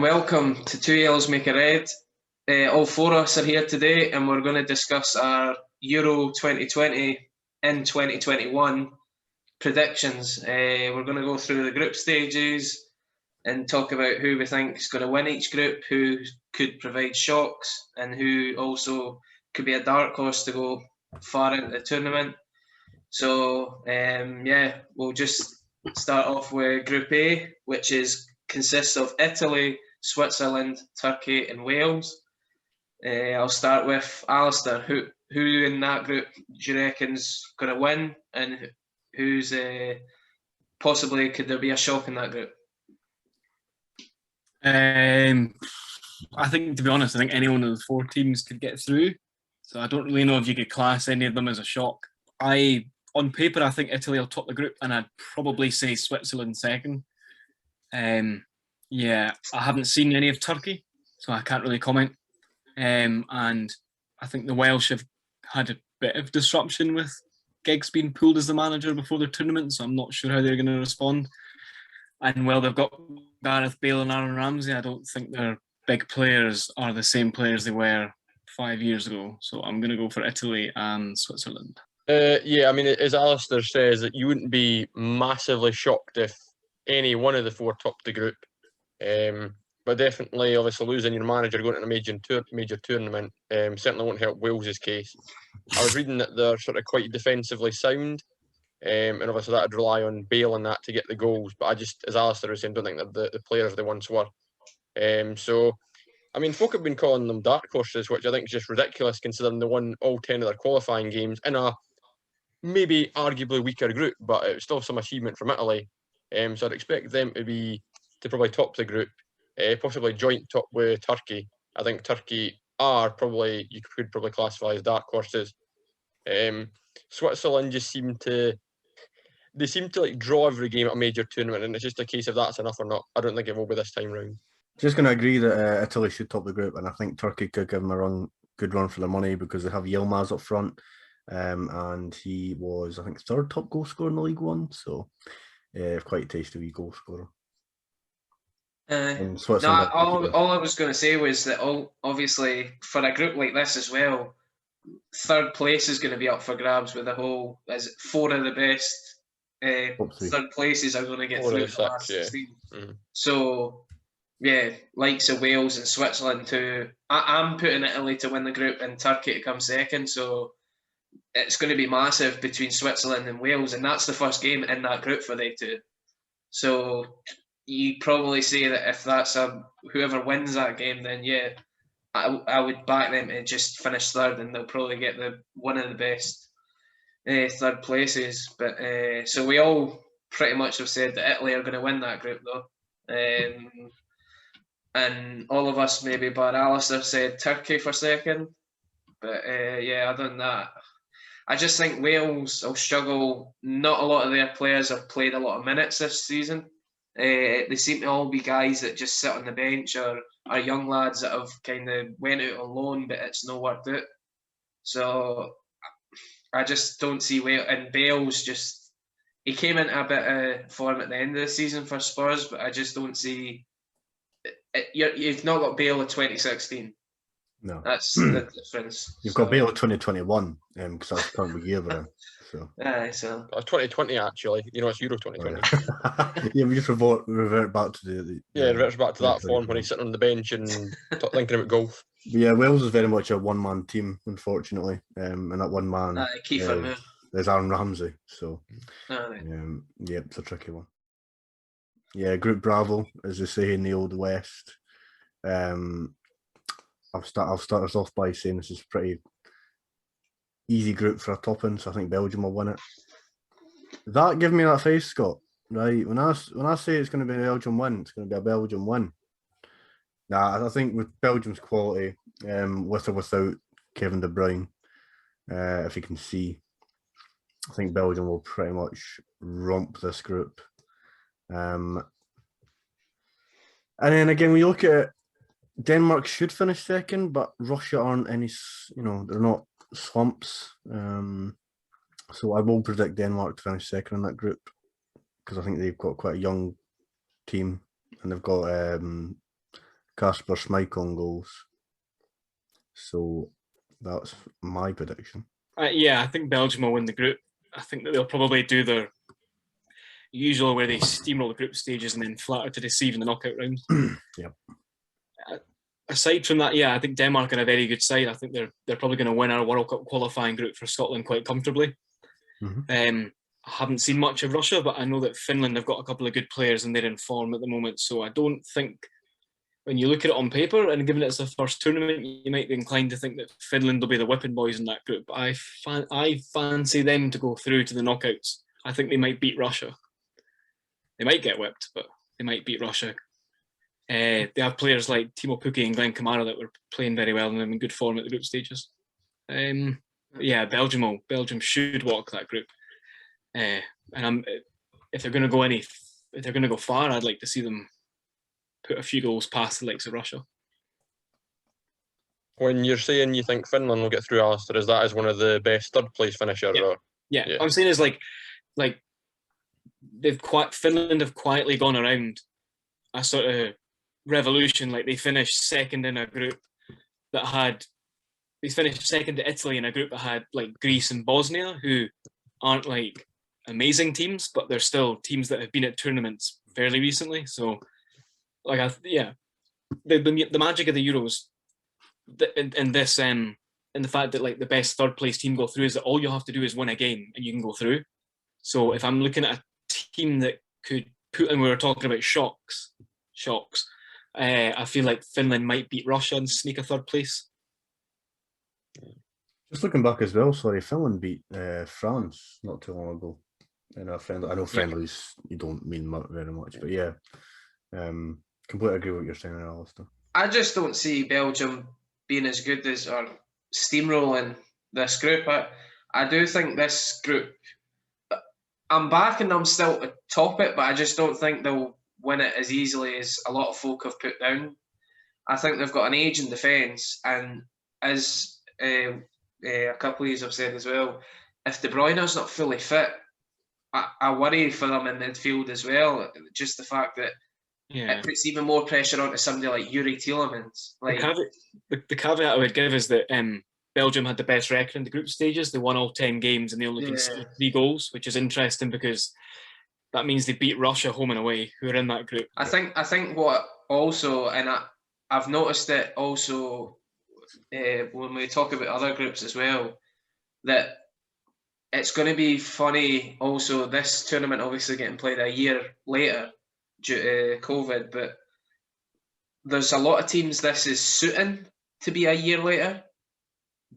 and welcome to Two Yellows Make a Red. All four of us are here today, and we're going to discuss our Euro 2020 and 2021 predictions. We're going to go through the group stages and talk about who we think is going to win each group, who could provide shocks, and who also could be a dark horse to go far into the tournament. So, we'll just start off with Group A, which consists of Italy, Switzerland, Turkey, and Wales. I'll start with Alistair. Who in that group do you reckon's going to win, and who's possibly could there be a shock in that group? I think, to be honest, I think any one of the four teams could get through. So I don't really know if you could class any of them as a shock. On paper, I think Italy will top the group, and I'd probably say Switzerland second. I haven't seen any of Turkey, so I can't really comment. And I think the Welsh have had a bit of disruption with Giggs being pulled as the manager before the tournament, so I'm not sure how they're going to respond. And while they've got Gareth Bale and Aaron Ramsey, I don't think their big players are the same players they were 5 years ago. So I'm going to go for Italy and Switzerland. As Alistair says, that you wouldn't be massively shocked if any one of the four topped the group. But definitely, obviously, losing your manager going to a major tournament certainly won't help Wales's case. I was reading that they're sort of quite defensively sound, and obviously that would rely on Bale and that to get the goals. But I just, as Alistair was saying, don't think that the players they once were. Folk have been calling them dark horses, which I think is just ridiculous considering they won all 10 of their qualifying games in a maybe arguably weaker group, but it was still some achievement from Italy. So I'd expect them to probably top the group, possibly joint top with Turkey. I think Turkey you could probably classify as dark horses. Switzerland just seem to like draw every game at a major tournament, and it's just a case of that's enough or not. I don't think it will be this time round. Just going to agree that Italy should top the group, and I think Turkey could give them a good run for their money because they have Yilmaz up front. And he was, I think, third top goal scorer in the League One, so quite a tasty wee goal scorer. All I was going to say was that obviously for a group like this as well, third place is going to be up for grabs with four of the best third places are going to get through the last 16. Mm-hmm. So, likes of Wales and Switzerland too. I'm putting Italy to win the group and Turkey to come second, so it's going to be massive between Switzerland and Wales, and that's the first game in that group for they two. So you probably say that if that's whoever wins that game, then I would back them to just finish third, and they'll probably get one of the best third places. But so we all pretty much have said that Italy are going to win that group, though. And all of us, maybe bar Alistair, said Turkey for second. But other than that, I just think Wales will struggle. Not a lot of their players have played a lot of minutes this season. They seem to all be guys that just sit on the bench or are young lads that have kind of went out on loan, but it's not worked out. So I just don't see Wales. And Bale's he came into a bit of form at the end of the season for Spurs, but I just don't see. You've not got Bale of 2016. No, that's the difference. You've got Bale of 2021 because that's the current year we're in. So. 2020 actually. It's Euro 2020. Oh, yeah. We just revert back to reverts back to that form when he's sitting on the bench and thinking about golf. Yeah, Wales is very much a one-man team, unfortunately, and that one man there's Aaron Ramsey. So, it's a tricky one. Yeah, Group Bravo, as they say in the Old West. I'll start us off by saying this is a pretty easy group for a top-in, so I think Belgium will win it. That give me that face, Scott. Right? When I say it's going to be a Belgium win, it's going to be a Belgium win. Nah, I think with Belgium's quality, with or without Kevin De Bruyne, if you can see, I think Belgium will pretty much romp this group. And then again, we look at it, Denmark should finish second, but Russia aren't any, they're not slumps. So I will predict Denmark to finish second in that group because I think they've got quite a young team and they've got Kasper Schmeichel on goals. So that's my prediction. Yeah, I think Belgium will win the group. I think that they'll probably do their usual where they steamroll the group stages and then flatter to deceive in the knockout round. Yep. Aside from that, yeah, I think Denmark are a very good side. I think they're probably going to win our World Cup qualifying group for Scotland quite comfortably. I haven't seen much of Russia, but I know that Finland have got a couple of good players and they're in form at the moment. So I don't think, when you look at it on paper and given it's the first tournament, you might be inclined to think that Finland will be the whipping boys in that group. But I fancy them to go through to the knockouts. I think they might beat Russia. They might get whipped, but they might beat Russia. They have players like Timo Pukki and Glenn Kamara that were playing very well and they're in good form at the group stages. Yeah, Belgium should walk that group. And if they're going to go far, I'd like to see them put a few goals past the likes of Russia. When you're saying you think Finland will get through, Alistair, is that as one of the best third place finishers? Yeah. Or? Yeah, what I'm saying is like Finland have quietly gone around a sort of revolution. Like they finished second in a group that had. They finished second to Italy in a group that had like Greece and Bosnia, who aren't like amazing teams, but they're still teams that have been at tournaments fairly recently. So, like, the magic of the Euros, in the fact that like the best third place team go through is that all you have to do is win a game and you can go through. So if I'm looking at a team that could put, and we were talking about shocks, I feel like Finland might beat Russia and sneak a third place. Just looking back as well, Finland beat France not too long ago. I know friendlies you don't mean very much, but yeah, completely agree with what you're saying there, Alistair. I just don't see Belgium being as good as or steamrolling this group. I do think this group, I'm backing them still to top it, but I just don't think they'll win it as easily as a lot of folk have put down. I think they've got an age in defence, and as a couple of you have said as well, if De Bruyne's not fully fit, I worry for them in midfield as well. Just the fact that it puts even more pressure onto somebody like Yuri Tielemans. Like, the caveat I would give is that Belgium had the best record in the group stages. They won all 10 games and they only conceded 3 goals, which is interesting because that means they beat Russia home and away, who are in that group. I think what also, and I've noticed it also when we talk about other groups as well, that it's going to be funny also, this tournament obviously getting played a year later due to COVID, but there's a lot of teams this is suiting to be a year later,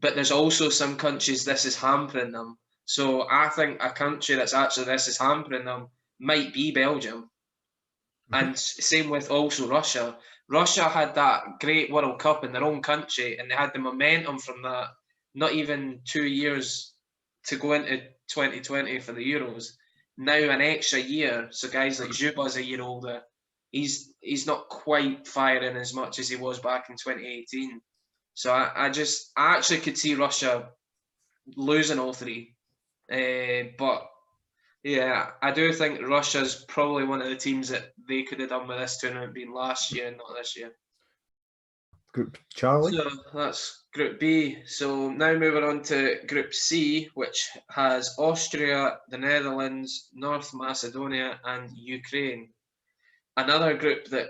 but there's also some countries this is hampering them. So I think a country that's actually this is hampering them might be Belgium. And same with also Russia. Russia had that great World Cup in their own country and they had the momentum from that, not even 2 years to go into 2020 for the Euros. Now an extra year, so guys like Zhuba's a year older, he's not quite firing as much as he was back in 2018. So I actually could see Russia losing all 3. But yeah, I do think Russia's probably one of the teams that they could have done with this tournament being last year and not this year. Group Charlie? So that's Group B. So now moving on to Group C, which has Austria, the Netherlands, North Macedonia and Ukraine. Another group that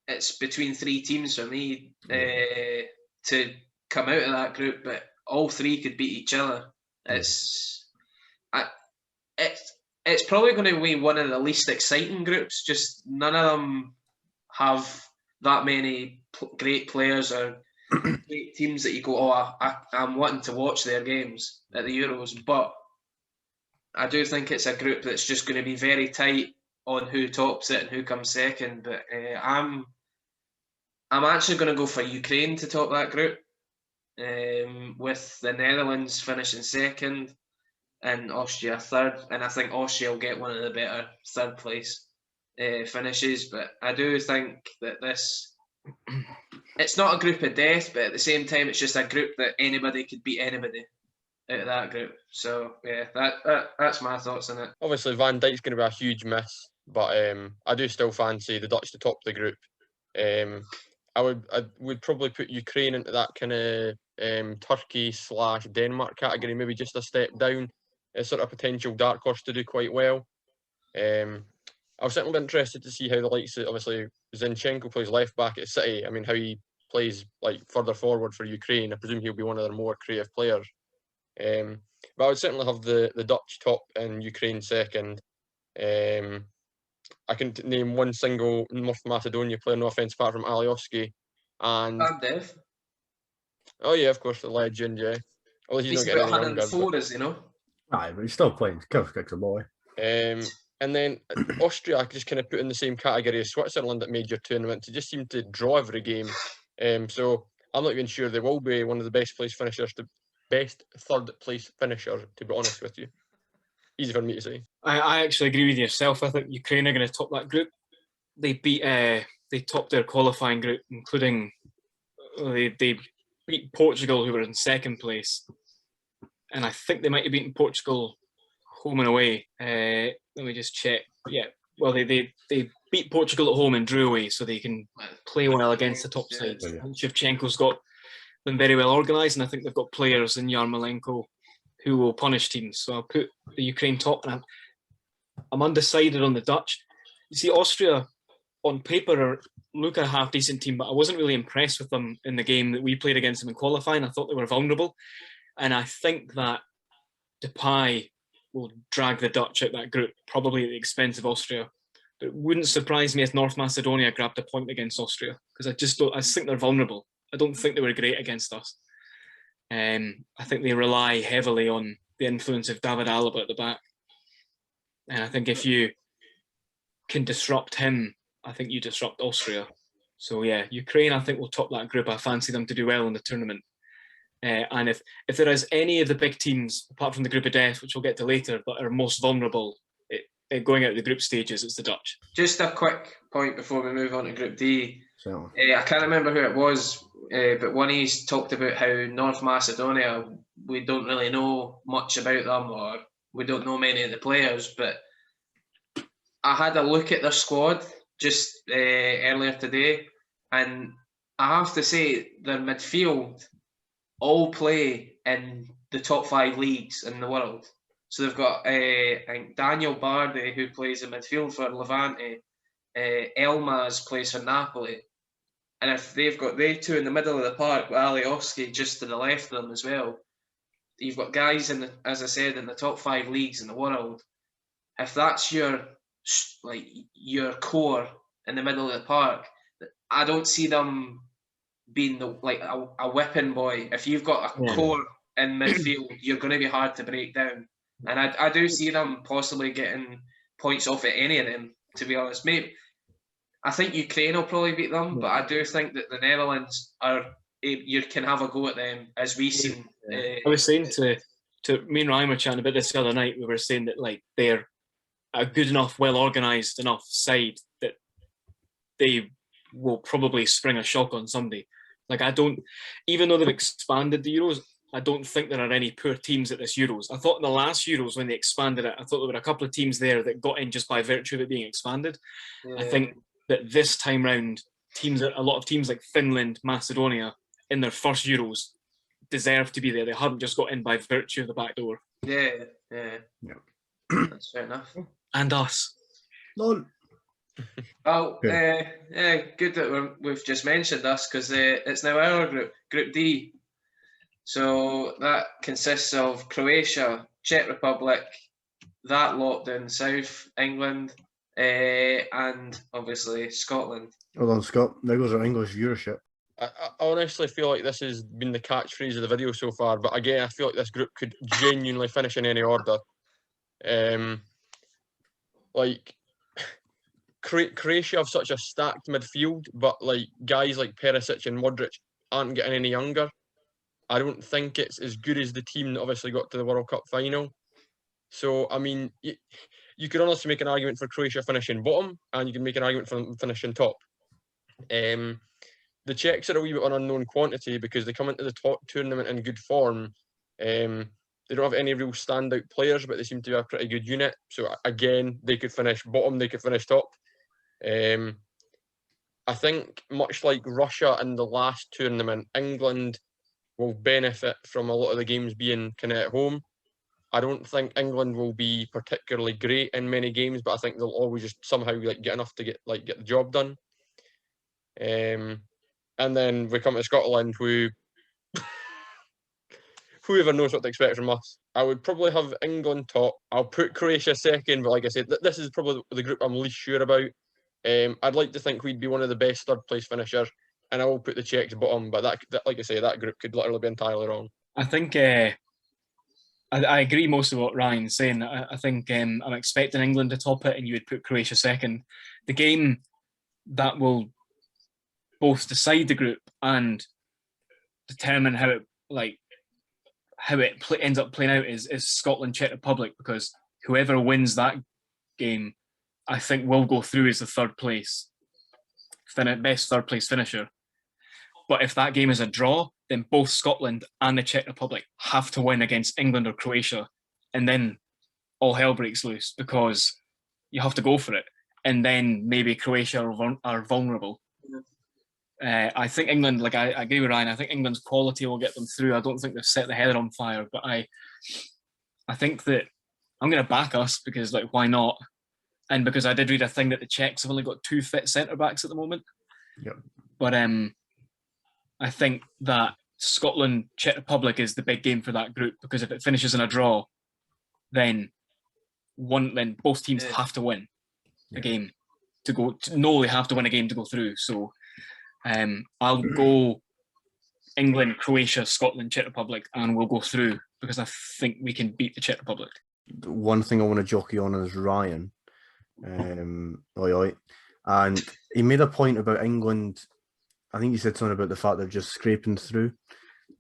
it's between 3 teams for me to come out of that group, but all 3 could beat each other. It's probably going to be one of the least exciting groups. Just none of them have that many great players or great teams that you go, I'm wanting to watch their games at the Euros. But I do think it's a group that's just going to be very tight on who tops it and who comes second. But I'm actually going to go for Ukraine to top that group, with the Netherlands finishing second and Austria third. And I think Austria will get one of the better third place finishes. But I do think that it's not a group of death, but at the same time, it's just a group that anybody could beat anybody out of that group. So yeah, that's my thoughts on it. Obviously, Van Dijk's going to be a huge miss, but I do still fancy the Dutch to top the group. I would probably put Ukraine into that kind of Turkey/Denmark category, maybe just a step down, as sort of potential dark horse to do quite well. I was certainly interested to see how the likes of, obviously, Zinchenko plays left back at City. I mean, how he plays like further forward for Ukraine. I presume he'll be one of their more creative players. But I would certainly have the Dutch top and Ukraine second. I can name one single North Macedonia player, no offence, apart from Alioski. And Dev. oh yeah, of course, the legend, yeah. Although he's not He's getting about any younger. 104, is he, no? Aye, but he's still playing. Kicks a boy. And then Austria, I just kind of put in the same category as Switzerland at major tournaments. They just seem to draw every game. So I'm not even sure they will be one of the best third place finishers, to be honest with you. Easy for me to say. I actually agree with yourself. I think Ukraine are going to top that group. They topped their qualifying group, including they beat Portugal, who were in second place, and I think they might have beaten Portugal home and away. Let me just check. Yeah, well, they beat Portugal at home and drew away, so they can play well against the top sides. Yeah. Shevchenko's got them very well organised, and I think they've got players in Yarmolenko who will punish teams. So I'll put the Ukraine top, and I'm undecided on the Dutch. You see, Austria on paper look a half decent team, but I wasn't really impressed with them in the game that we played against them in qualifying. I thought they were vulnerable, and I think that Depay will drag the Dutch out that group, probably at the expense of Austria. But it wouldn't surprise me if North Macedonia grabbed a point against Austria, because I think they're vulnerable. I don't think they were great against us. I think they rely heavily on the influence of David Alaba at the back. And I think if you can disrupt him, I think you disrupt Austria. So yeah, Ukraine, I think, will top that group. I fancy them to do well in the tournament. And if there is any of the big teams, apart from the group of death, which we'll get to later, that are most vulnerable going out of the group stages, it's the Dutch. Just a quick point before we move on to Group D. So, I can't remember who it was, but one of these talked about how North Macedonia, we don't really know much about them, or we don't know many of the players, but I had a look at their squad just earlier today, and I have to say their midfield all play in the top 5 leagues in the world. So they've got I think Daniel Bardi, who plays in midfield for Levante, Elmas plays for Napoli, and if they've got they two in the middle of the park with Alioski just to the left of them as well, you've got guys as I said, in the top 5 leagues in the world. If that's your core in the middle of the park, I don't see them being a whipping boy. If you've got a core in midfield, you're going to be hard to break down. And I do see them possibly getting points off at any of them, to be honest. Maybe I think Ukraine will probably beat them, but I do think that the Netherlands you can have a go at them, as we've seen. I was saying to me and Ryan were chatting about this the other night. We were saying that they're a good enough, well organised enough side that they will probably spring a shock on somebody. Even though they've expanded the Euros, I don't think there are any poor teams at this Euros. I thought in the last Euros, when they expanded it, I thought there were a couple of teams there that got in just by virtue of it being expanded. Yeah. I think that this time round, a lot of teams like Finland, Macedonia, in their first Euros, deserve to be there. They haven't just got in by virtue of the back door. Yeah. That's fair enough. And us. No. Well, good that we've just mentioned us, because it's now our group, Group D. So that consists of Croatia, Czech Republic, that lot down south, England, and obviously Scotland. Hold on, Scott. There goes our English viewership. I honestly feel like this has been the catchphrase of the video so far, but again, I feel like this group could genuinely finish in any order. Croatia have such a stacked midfield, but guys like Perisic and Modric aren't getting any younger. I don't think it's as good as the team that obviously got to the World Cup final. So, I mean, you could honestly make an argument for Croatia finishing bottom, and you can make an argument for them finishing top. The Czechs are a wee bit an unknown quantity because they come into the top tournament in good form. They don't have any real standout players, but they seem to be a pretty good unit. So again, they could finish bottom, they could finish top. I think much like Russia in the last tournament, England will benefit from a lot of the games being kind of at home. I don't think England will be particularly great in many games, but I think they'll always just somehow like get enough to get the job done. And then we come to Scotland, whoever knows what to expect from us. I would probably have England top. I'll put Croatia second, but like I said, this is probably the group I'm least sure about. I'd like to think we'd be one of the best third place finishers, and I will put the Czechs bottom. But that, like I say, that group could literally be entirely wrong. I think I agree most of what Ryan's saying. I think I'm expecting England to top it, and you would put Croatia second. The game that will both decide the group and determine how it ends up playing out is Scotland Czech Republic, because whoever wins that game, I think, will go through as the best third place finisher. But if that game is a draw, then both Scotland and the Czech Republic have to win against England or Croatia, and then all hell breaks loose because you have to go for it. And then maybe Croatia are vulnerable. I think England, I agree with Ryan, I think England's quality will get them through. I don't think they've set the header on fire, but I think that I'm going to back us because, why not? And because I did read a thing that the Czechs have only got 2 fit centre-backs at the moment. Yep. But I think that Scotland, Czech Republic is the big game for that group, because if it finishes in a draw, then both teams have to win a game to go. They have to win a game to go through. So I'll go England, Croatia, Scotland, Czech Republic, and we'll go through because I think we can beat the Czech Republic. One thing I want to jockey on is Ryan. And he made a point about England. I think he said something about the fact they're just scraping through.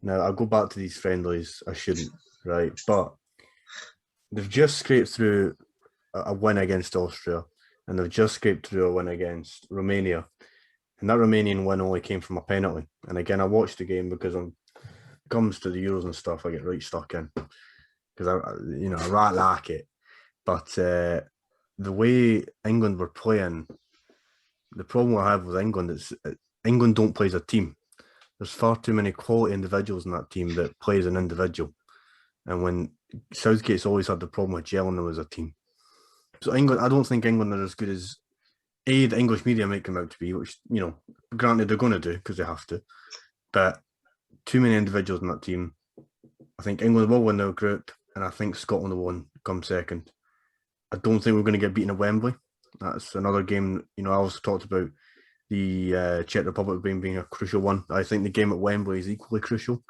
Now, I'll go back to these friendlies. I shouldn't, right? But they've just scraped through a win against Austria, and they've just scraped through a win against Romania. And that Romanian win only came from a penalty. And again, I watched the game because when it comes to the Euros and stuff, I get right stuck in because I right like it. But the way England were playing, the problem I have with England is England don't play as a team. There's far too many quality individuals in that team that play as an individual. And when Southgate's always had the problem with gelling them as a team. So England, I don't think England are as good as the English media make them out to be, which, granted they're going to do because they have to. But too many individuals in that team. I think England will win their group, and I think Scotland will come second. I don't think we're going to get beaten at Wembley. That's another game. I also talked about the Czech Republic being a crucial one. I think the game at Wembley is equally crucial,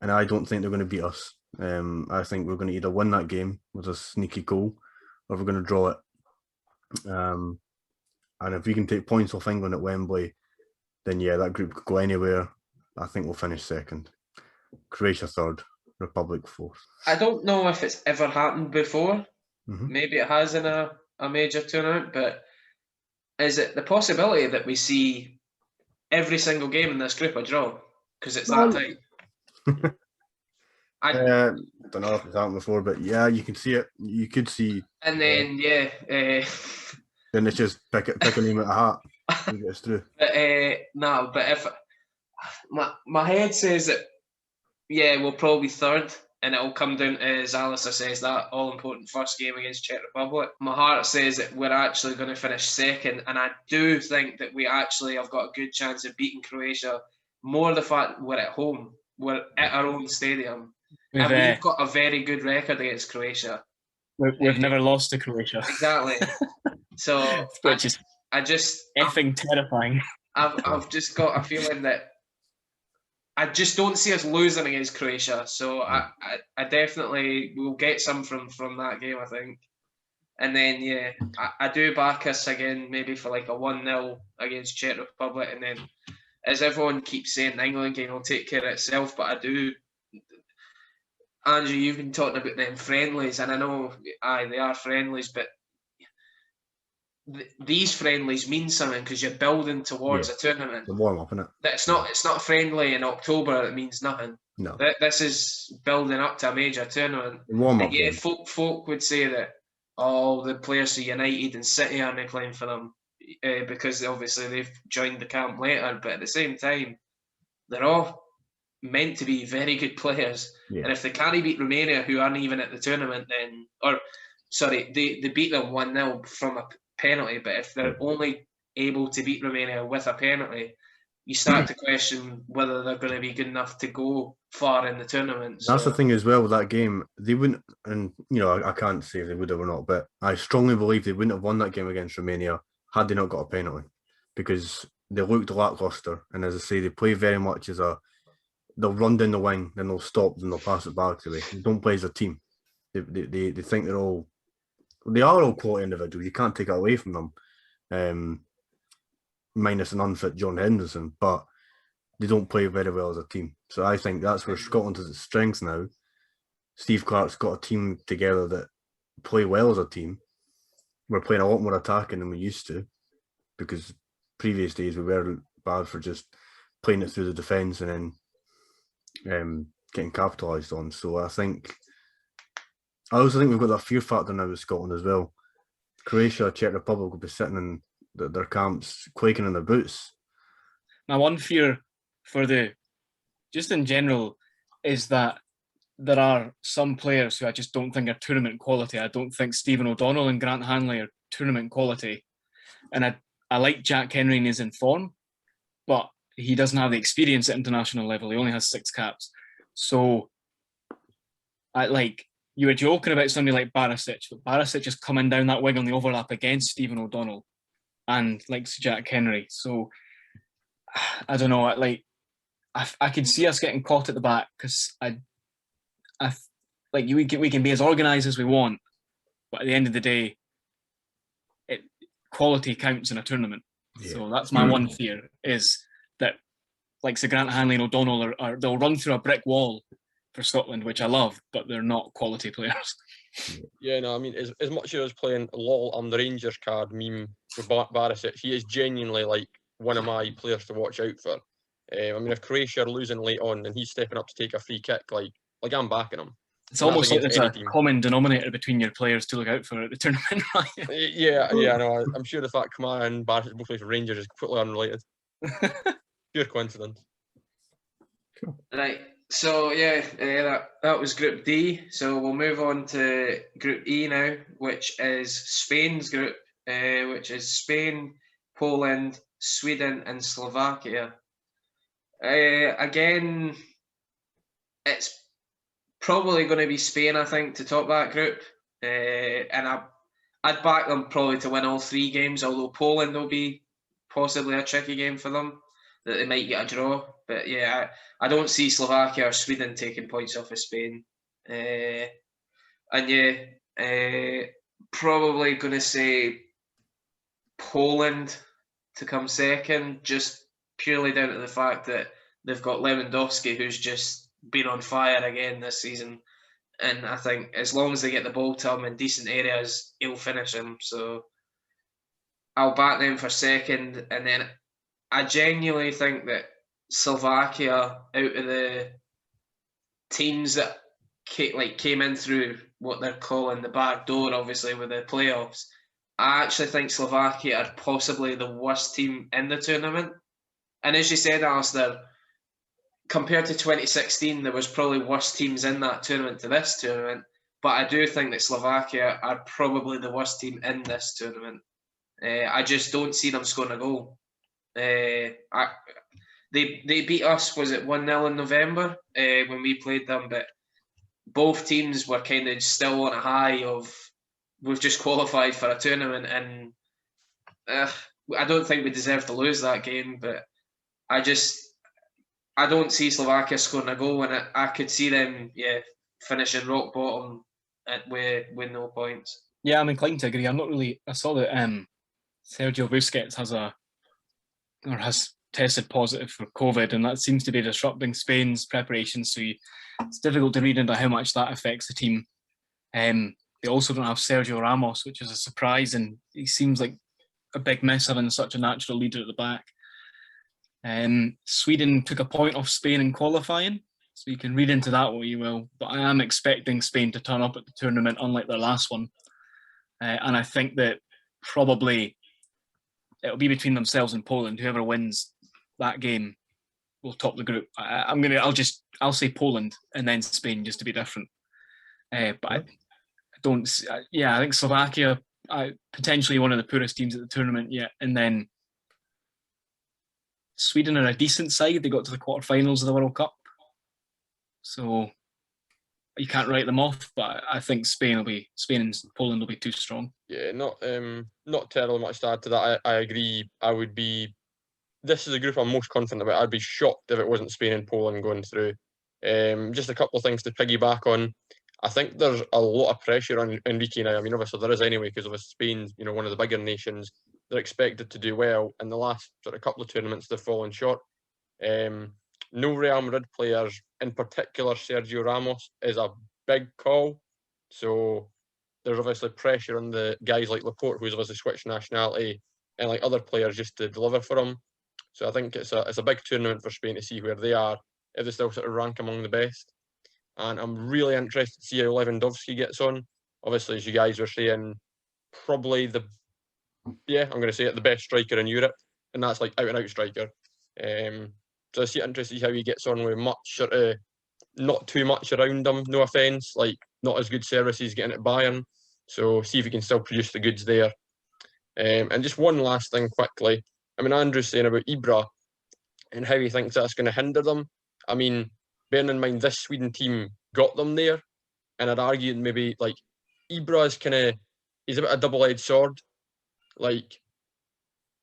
and I don't think they're going to beat us. I think we're going to either win that game with a sneaky goal, or we're going to draw it. And if we can take points off England at Wembley, then that group could go anywhere. I think we'll finish second. Croatia third, Republic fourth. I don't know if it's ever happened before. Mm-hmm. Maybe it has in a major tournament, but is it the possibility that we see every single game in this group a draw? Because it's that tight. I don't know if it's happened before, but you can see it. You could see. And then, then it's just pick a name out of a hat and get us through. But but if my head says that, we'll probably third, and it'll come down to, as Alistair says, that all-important first game against Czech Republic. My heart says that we're actually going to finish second, and I do think that we actually have got a good chance of beating Croatia. More the fact we're at home, we're at our own stadium, and we've got a very good record against Croatia. We've never lost to Croatia. Exactly. So which is effing terrifying. I've just got a feeling that I just don't see us losing against Croatia. So I definitely will get some from that game, I think. And then I do back us again, maybe for like a 1-0 against Czech Republic, and then as everyone keeps saying, the England game will take care of itself. But I do. Andrew, you've been talking about them friendlies, and I know they are friendlies, but these friendlies mean something because you're building towards a tournament. The warm up, isn't it? It's not a friendly in October that means nothing. No. This is building up to a major tournament. The warm up. Folk would say that the players of United and City aren't playing for them. because obviously they've joined the camp later. But at the same time, they're all meant to be very good players. Yeah. And if they can't beat Romania, who aren't even at the tournament, then, or sorry, they beat them 1-0 from a penalty. But if they're only able to beat Romania with a penalty, you start to question whether they're going to be good enough to go far in the tournament. That's the thing as well with that game. They wouldn't, and I can't say if they would have or not, but I strongly believe they wouldn't have won that game against Romania had they not got a penalty, because they looked lacklustre. And as I say, they play very much as they'll run down the wing, then they'll stop, then they'll pass it back to me. They don't play as a team. They think they are all quality individuals. You can't take it away from them. Minus an unfit John Henderson, but they don't play very well as a team. So I think that's where Scotland has its strengths now. Steve Clarke's got a team together that play well as a team. We're playing a lot more attacking than we used to, because previous days we were bad for just playing it through the defence and then getting capitalised on. So I also think we've got that fear factor now with Scotland as well. Croatia, Czech Republic will be sitting in their camps, quaking in their boots. My one fear for just in general, is that there are some players who I just don't think are tournament quality. I don't think Stephen O'Donnell and Grant Hanley are tournament quality. And I like Jack Henry and he's in form, but he doesn't have the experience at international level. He only has 6 caps. So you were joking about somebody like Barisic, but Barisic is coming down that wing on the overlap against Stephen O'Donnell and likes Jack Henry. So I don't know. I can see us getting caught at the back, because we can be as organised as we want, but at the end of the day, quality counts in a tournament. Yeah. So that's my one fear, is that like Grant Hanley and O'Donnell they'll run through a brick wall for Scotland, which I love, but they're not quality players. Yeah, no, I mean, as much as I was playing LOL on the Rangers card meme with Barisic, he is genuinely like one of my players to watch out for. I mean, if Croatia are losing late on and he's stepping up to take a free kick, like I'm backing him. It's almost like there's a common denominator between your players to look out for at the tournament, right? Yeah, no, I'm sure the fact Kamara and Barisic both play for Rangers is completely unrelated. Pure coincidence. Right. So yeah, that was Group D. So we'll move on to Group E now, which is Spain's group, which is Spain, Poland, Sweden, and Slovakia. Again, it's probably going to be Spain, I think, to top that group, and I'd back them probably to win all 3 games. Although Poland will be possibly a tricky game for them, that they might get a draw. But yeah, I don't see Slovakia or Sweden taking points off of Spain. And yeah, probably going to say Poland to come second, just purely down to the fact that they've got Lewandowski, who's just been on fire again this season. And I think as long as they get the ball to him in decent areas, he'll finish them. So I'll back them for second. And then I genuinely think that Slovakia, out of the teams that came in through what they're calling the back door, obviously with the playoffs, I actually think Slovakia are possibly the worst team in the tournament. And as you said, Alistair, compared to 2016, there was probably worse teams in that tournament to this tournament. But I do think that Slovakia are probably the worst team in this tournament. I just don't see them scoring a goal. They beat us, was it 1-0 in November when we played them? But both teams were kind of still on a high of, we've just qualified for a tournament, and I don't think we deserve to lose that game. But I don't see Slovakia scoring a goal, and I could see them finishing rock bottom with no points. Yeah, I'm inclined to agree. I saw that Sergio Busquets has tested positive for COVID, and that seems to be disrupting Spain's preparations. So it's difficult to read into how much that affects the team. They also don't have Sergio Ramos, which is a surprise, and he seems like a big miss having such a natural leader at the back. Sweden took a point off Spain in qualifying, so you can read into that what you will. But I am expecting Spain to turn up at the tournament, unlike their last one. And I think that probably it'll be between themselves and Poland. Whoever wins that game will top the group. I'll say Poland and then Spain just to be different. But I don't. I think Slovakia potentially one of the poorest teams at the tournament yet, and then Sweden are a decent side. They got to the quarterfinals of the World Cup, so you can't write them off. But I think Spain and Poland will be too strong. Yeah, not terribly much to add to that. I agree. This is a group I'm most confident about. I'd be shocked if it wasn't Spain and Poland going through. Just a couple of things to piggyback on. I think there's a lot of pressure on Enrique now. I mean, obviously there is anyway, because of Spain's, one of the bigger nations. They're expected to do well. In the last sort of couple of tournaments, they've fallen short. No Real Madrid players, in particular Sergio Ramos, is a big call. So there's obviously pressure on the guys like Laporte, who's obviously switched nationality, and like other players just to deliver for him. So I think it's a big tournament for Spain to see where they are, if they still sort of rank among the best. And I'm really interested to see how Lewandowski gets on. Obviously, as you guys were saying, probably I'm going to say it, the best striker in Europe, and that's like out-and-out striker. So I'm interested to see how he gets on with not too much around him, no offence, like not as good services getting at Bayern. So see if he can still produce the goods there. And just one last thing quickly. I mean, Andrew's saying about Ibra and how he thinks that's going to hinder them. I mean, bearing in mind this Sweden team got them there, and I'd argue maybe like Ibra is he's a bit of a double-edged sword. Like,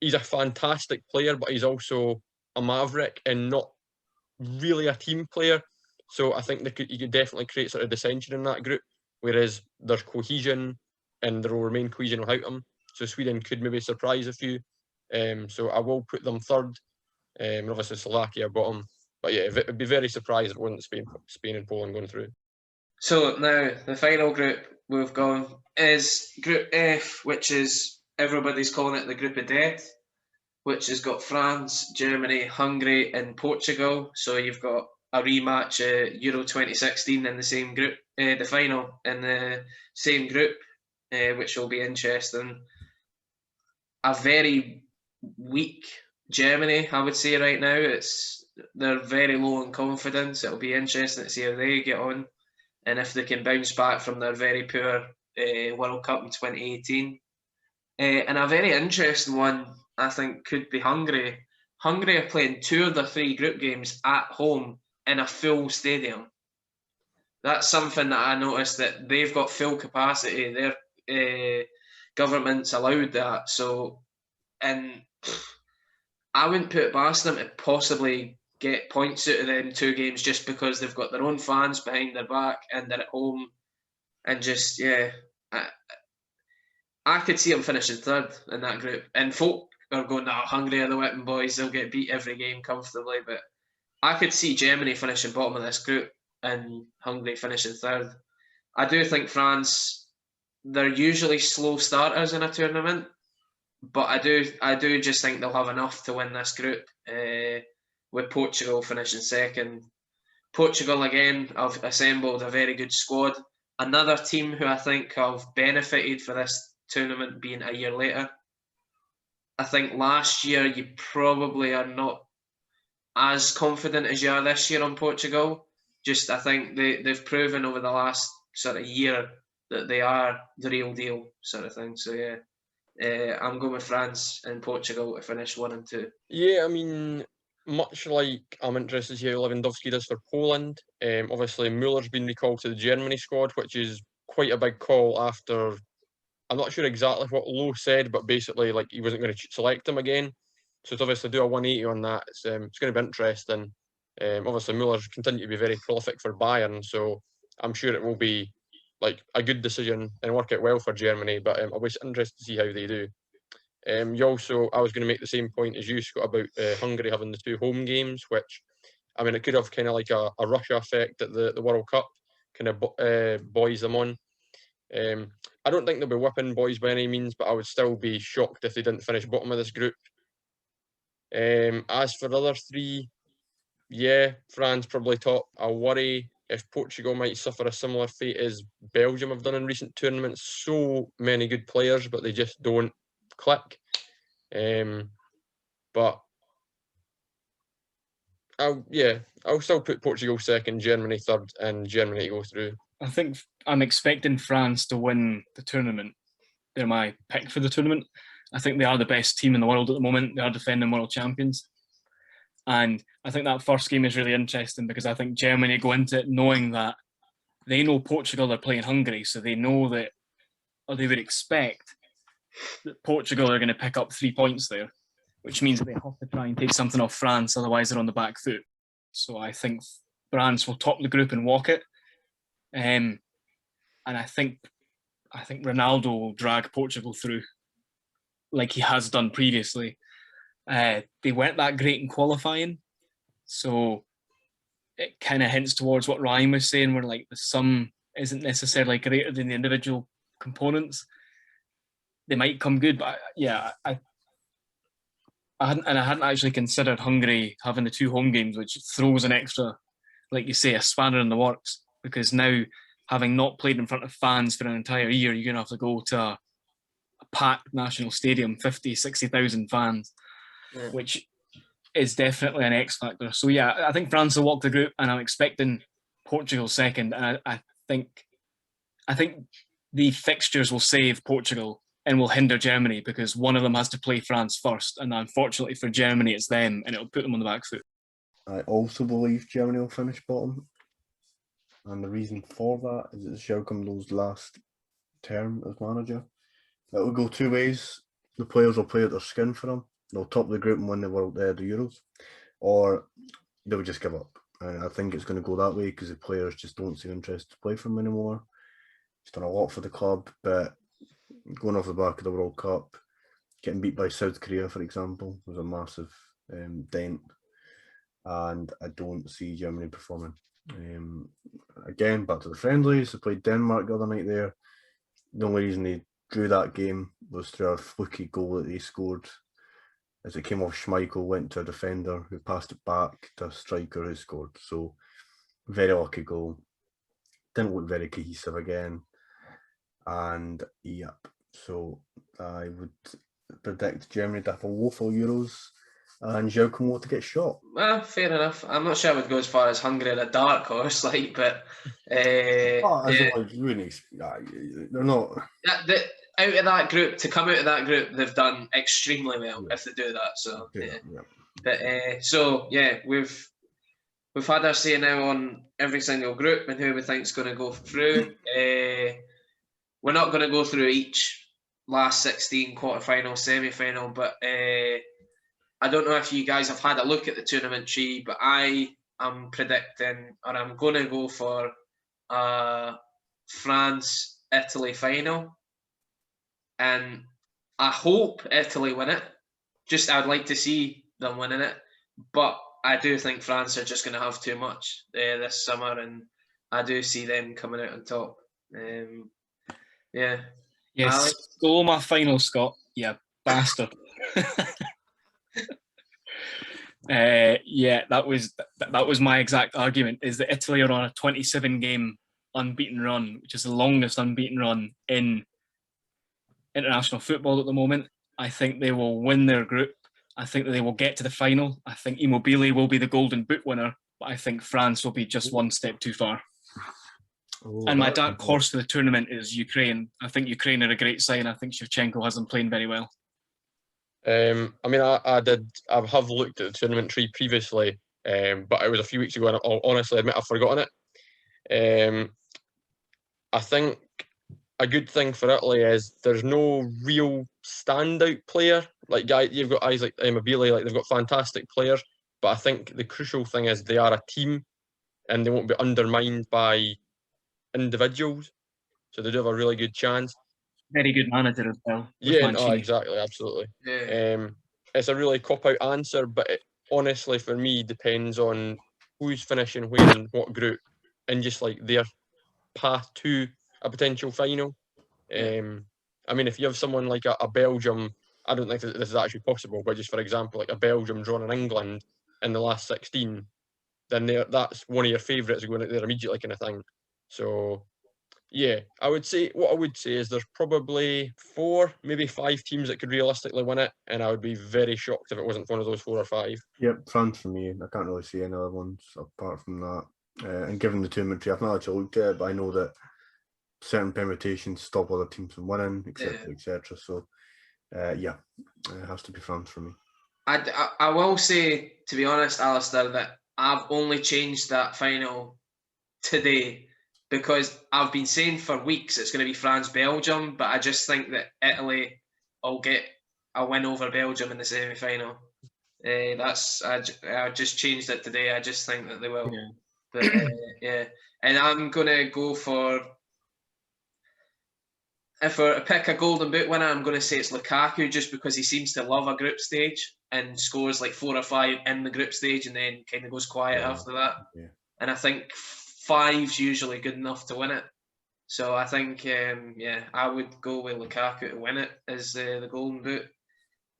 he's a fantastic player, but he's also a maverick and not really a team player. So I think he could definitely create sort of dissension in that group, whereas there's cohesion and there will remain cohesion without him. So Sweden could maybe surprise a few. So I will put them third. And obviously Slovakia bottom. But yeah, I'd be very surprised if it wasn't Spain and Poland going through. So now the final group we've gone is Group F, which is everybody's calling it the Group of Death, which has got France, Germany, Hungary, and Portugal. So you've got a rematch Euro 2016 in the same group, the final in the same group, which will be interesting. A very weak Germany, I would say right now. They're very low in confidence. It'll be interesting to see how they get on, and if they can bounce back from their very poor World Cup in 2018. And a very interesting one, I think, could be Hungary. Hungary are playing 2 of their 3 group games at home in a full stadium. That's something that I noticed, that they've got full capacity. Their government's allowed that. So, and I wouldn't put it past them to possibly get points out of them 2 games just because they've got their own fans behind their back and they're at home. And just, I could see them finishing third in that group. And folk are going, Hungary are the whipping boys, they'll get beat every game comfortably. But I could see Germany finishing bottom of this group and Hungary finishing third. I do think France, they're usually slow starters in a tournament, but I do just think they'll have enough to win this group, with Portugal finishing second. Portugal, again, have assembled a very good squad. Another team who I think have benefited for this tournament being a year later. I think last year you probably are not as confident as you are this year on Portugal. Just, I think they've proven over the last sort of year that they are the real deal, sort of thing. So yeah, I'm going with France and Portugal to finish 1 and 2. Yeah, I mean, much like I'm interested to see how Lewandowski does for Poland. Obviously, Muller's been recalled to the Germany squad, which is quite a big call after, I'm not sure exactly what Lowe said, but basically like he wasn't going to select him again. So to obviously do a 180 on that, it's going to be interesting. Obviously, Muller's continued to be very prolific for Bayern, so I'm sure it will be like a good decision and work out well for Germany. But I'll be interested to see how they do. I was going to make the same point as you, Scott, about Hungary having the 2 home games, which, I mean, it could have kind of like a Russia effect at the World Cup, kind of buoys them on. I don't think they'll be whipping boys by any means, but I would still be shocked if they didn't finish bottom of this group. As for the other 3, yeah, France probably top. I worry if Portugal might suffer a similar fate as Belgium have done in recent tournaments. So many good players, but they just don't click. But I'll still put Portugal second, Germany third, and Germany to go through. I think I'm expecting France to win the tournament. They're my pick for the tournament. I think they are the best team in the world at the moment. They are defending world champions. And I think that first game is really interesting because I think Germany go into it knowing that they know Portugal are playing Hungary, so they know that, or they would expect that Portugal are going to pick up 3 points there, which means that they have to try and take something off France, otherwise they're on the back foot. So I think France will top the group and walk it. And I think Ronaldo will drag Portugal through like he has done previously. They weren't that great in qualifying, so it kind of hints towards what Ryan was saying, where like the sum isn't necessarily greater than the individual components. They might come good, but I hadn't actually considered Hungary having the 2 home games, which throws an extra, like you say, a spanner in the works, because now, having not played in front of fans for an entire year, you're going to have to go to a packed national stadium, 50, 60,000 fans, which is definitely an X factor. So yeah, I think France will walk the group, and I'm expecting Portugal second. And I think the fixtures will save Portugal and will hinder Germany, because one of them has to play France first, and unfortunately for Germany, it's them, and it'll put them on the back foot. I also believe Germany will finish bottom, and the reason for that is it's Joachim Löw's last term as manager. It will go 2 ways. The players will play out their skin for him. They'll top the group and win the Euros, or they'll just give up. And I think it's going to go that way because the players just don't seem interested to play for him anymore. He's done a lot for the club, but going off the back of the World Cup, getting beat by South Korea, for example, was a massive dent. And I don't see Germany performing. Again, back to the friendlies. They played Denmark the other night there. The only reason they drew that game was through a fluky goal that they scored as it came off Schmeichel, went to a defender who passed it back to a striker who scored. So, very lucky goal. Didn't look very cohesive again. And, yep. So, I would predict Germany to have a woeful Euros and Joachim Löw to get shot. Well, fair enough. I'm not sure I would go as far as Hungary, a dark horse, like, but... they're not... Out of that group, to come out of that group, they've done extremely well if they do that. So, But we've had our say now on every single group and who we think is going to go through. We're not going to go through each last 16 quarterfinal, semi-final, but I don't know if you guys have had a look at the tournament tree, but I am predicting, or I'm going to go for a France-Italy final. And I hope Italy win it. I'd like to see them winning it. But I do think France are just going to have too much this summer, and I do see them coming out on top. Yes, stole my final, Scott. Yeah, bastard. That was my exact argument, is that Italy are on a 27-game unbeaten run, which is the longest unbeaten run in international football at the moment. I think they will win their group. I think that they will get to the final. I think Immobile will be the Golden Boot winner, but I think France will be just one step too far. And my dark horse for the tournament is Ukraine. I think Ukraine are a great side. I think Shevchenko has them playing very well. I have looked at the tournament tree previously, but it was a few weeks ago, and I'll honestly admit I've forgotten it. I think a good thing for Italy is there's no real standout player. Like, you've got guys like Immobile, like they've got fantastic players, but I think the crucial thing is they are a team, and they won't be undermined by individuals, so they do have a really good chance. Very good manager as well. Exactly, absolutely. It's a really cop-out answer, but it honestly, for me, depends on who's finishing where in what group, and just like their path to a potential final. I mean, if you have someone like a Belgium, I don't think that this is actually possible, but just for example, like a Belgium drawn in England in the last 16, then that's one of your favourites going out there immediately, kind of thing. So Yeah, I would say is there's probably 4, maybe 5 teams that could realistically win it, and I would be very shocked if it wasn't one of those 4 or 5. Yep, France for me. I can't really see any other ones apart from that. And given the tournament tree, I've not actually looked at it, but I know that certain permutations stop other teams from winning, etc., etc. So, yeah, it has to be France for me. I will say, to be honest, Alistair, that I've only changed that final today because I've been saying for weeks it's going to be France-Belgium, but I just think that Italy will get a win over Belgium in the semi-final. I just changed it today. I just think that they will. Yeah. But yeah, and I'm gonna go for, if I pick a golden boot winner, I'm going to say it's Lukaku, just because he seems to love a group stage and scores like 4 or 5 in the group stage and then kind of goes quiet after that. Yeah. And I think 5's usually good enough to win it. So I think, I would go with Lukaku to win it as the golden boot.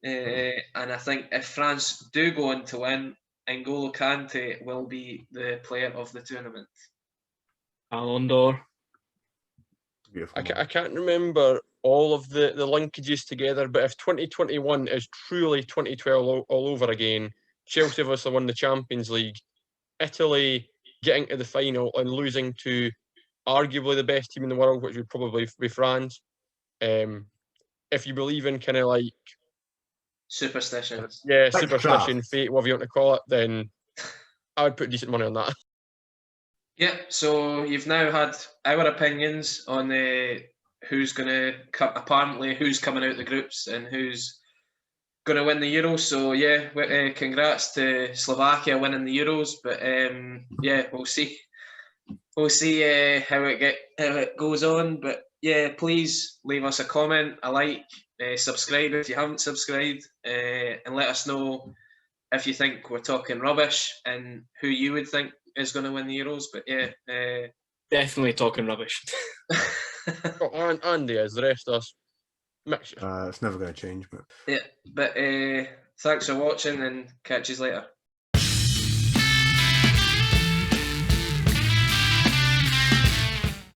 And I think if France do go on to win, N'Golo Kante will be the player of the tournament. Ballon d'Or. I can't remember all of the linkages together, but if 2021 is truly 2012 all over again, Chelsea obviously won the Champions League, Italy getting to the final and losing to arguably the best team in the world, which would probably be France. If you believe in kind of like Superstitions. superstition, fate, whatever you want to call it, then I would put decent money on that. Yeah, so you've now had our opinions on who's going to apparently who's coming out of the groups and who's going to win the Euros. So yeah, congrats to Slovakia winning the Euros. But yeah, we'll see. We'll see how it goes on. But yeah, please leave us a comment, a like, subscribe if you haven't subscribed, and let us know if you think we're talking rubbish and who you would think is going to win the Euros. But yeah, definitely talking rubbish. And Andy is, the rest of us mixture. It's never going to change, but yeah. But thanks for watching and catch you later.